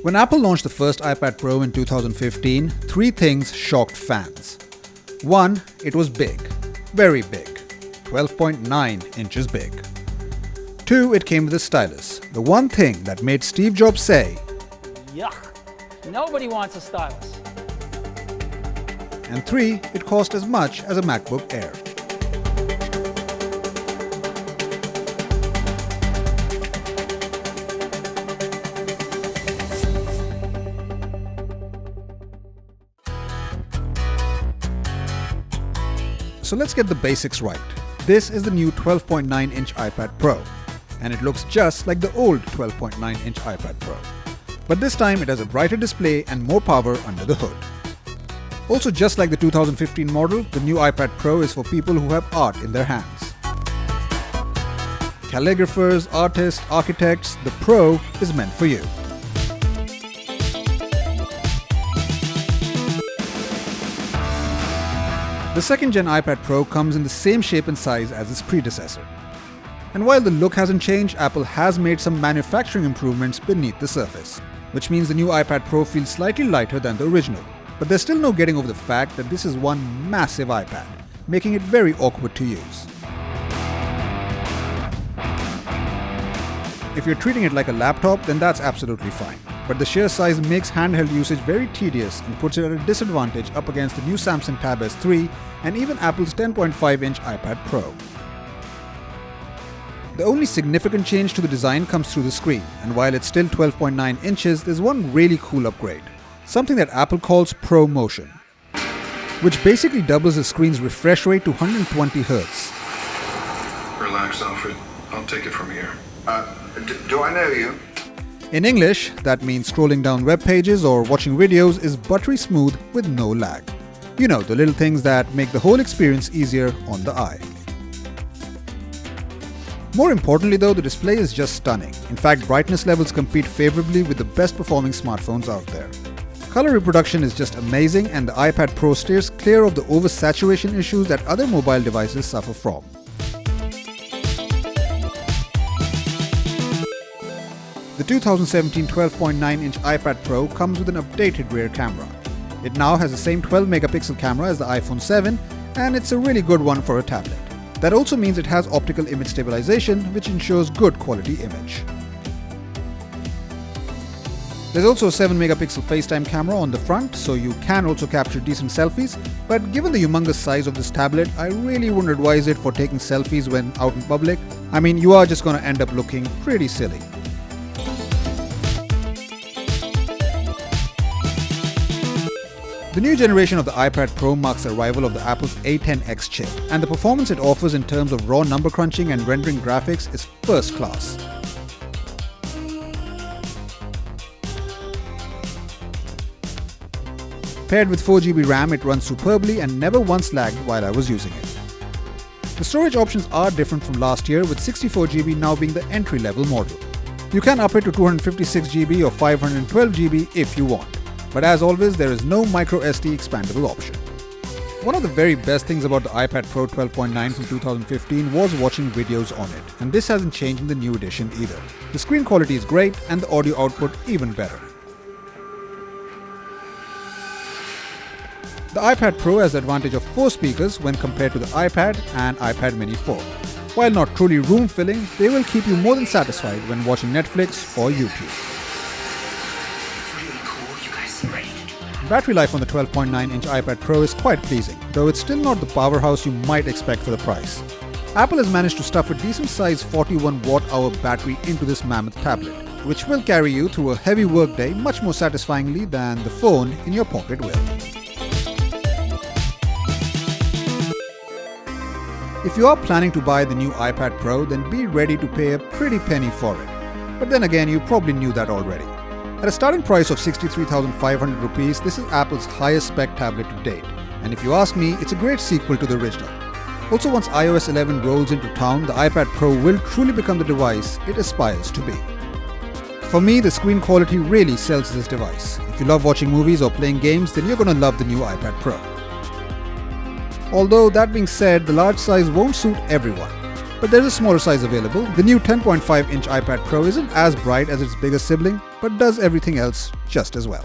When Apple launched the first iPad Pro in 2015, three things shocked fans. 1. It was big. Very big. 12.9 inches big. 2. It came with a stylus. The one thing that made Steve Jobs say, "Yuck, nobody wants a stylus." And 3. It cost as much as a MacBook Air. So let's get the basics right. This is the new 12.9-inch iPad Pro, and it looks just like the old 12.9-inch iPad Pro. But this time it has a brighter display and more power under the hood. Also, just like the 2015 model, the new iPad Pro is for people who have art in their hands. Calligraphers, artists, architects, the Pro is meant for you. The second-gen iPad Pro comes in the same shape and size as its predecessor. And while the look hasn't changed, Apple has made some manufacturing improvements beneath the surface, which means the new iPad Pro feels slightly lighter than the original. But there's still no getting over the fact that this is one massive iPad, making it very awkward to use. If you're treating it like a laptop, then that's absolutely fine. But the sheer size makes handheld usage very tedious and puts it at a disadvantage up against the new Samsung Tab S3 and even Apple's 10.5-inch iPad Pro. The only significant change to the design comes through the screen, and while it's still 12.9 inches, there's one really cool upgrade, something that Apple calls Pro Motion, which basically doubles the screen's refresh rate to 120 Hz. Relax, Alfred. I'll take it from here. Do I know you? In English, that means scrolling down web pages or watching videos is buttery smooth with no lag. You know, the little things that make the whole experience easier on the eye. More importantly though, the display is just stunning. In fact, brightness levels compete favorably with the best performing smartphones out there. Color reproduction is just amazing, and the iPad Pro steers clear of the oversaturation issues that other mobile devices suffer from. The 2017 12.9-inch iPad Pro comes with an updated rear camera. It now has the same 12-megapixel camera as the iPhone 7, and it's a really good one for a tablet. That also means it has optical image stabilization, which ensures good quality image. There's also a 7-megapixel FaceTime camera on the front, so you can also capture decent selfies, but given the humongous size of this tablet, I really wouldn't advise it for taking selfies when out in public. I mean, you are just going to end up looking pretty silly. The new generation of the iPad Pro marks the arrival of the Apple's A10X chip, and the performance it offers in terms of raw number crunching and rendering graphics is first class. Paired with 4GB RAM, it runs superbly and never once lagged while I was using it. The storage options are different from last year, with 64GB now being the entry-level model. You can up it to 256GB or 512GB if you want. But as always, there is no microSD expandable option. One of the very best things about the iPad Pro 12.9 from 2015 was watching videos on it, and this hasn't changed in the new edition either. The screen quality is great and the audio output even better. The iPad Pro has the advantage of 4 speakers when compared to the iPad and iPad Mini 4. While not truly room-filling, they will keep you more than satisfied when watching Netflix or YouTube. Battery life on the 12.9-inch iPad Pro is quite pleasing, though it's still not the powerhouse you might expect for the price. Apple has managed to stuff a decent-sized 41-watt-hour battery into this mammoth tablet, which will carry you through a heavy workday much more satisfyingly than the phone in your pocket will. If you are planning to buy the new iPad Pro, then be ready to pay a pretty penny for it. But then again, you probably knew that already. At a starting price of 63,500 rupees, this is Apple's highest spec tablet to date, and if you ask me, it's a great sequel to the original. Also, once iOS 11 rolls into town, the iPad Pro will truly become the device it aspires to be. For me, the screen quality really sells this device. If you love watching movies or playing games, then you're going to love the new iPad Pro. Although, that being said, the large size won't suit everyone. But there's a smaller size available. The new 10.5-inch iPad Pro isn't as bright as its bigger sibling, but does everything else just as well.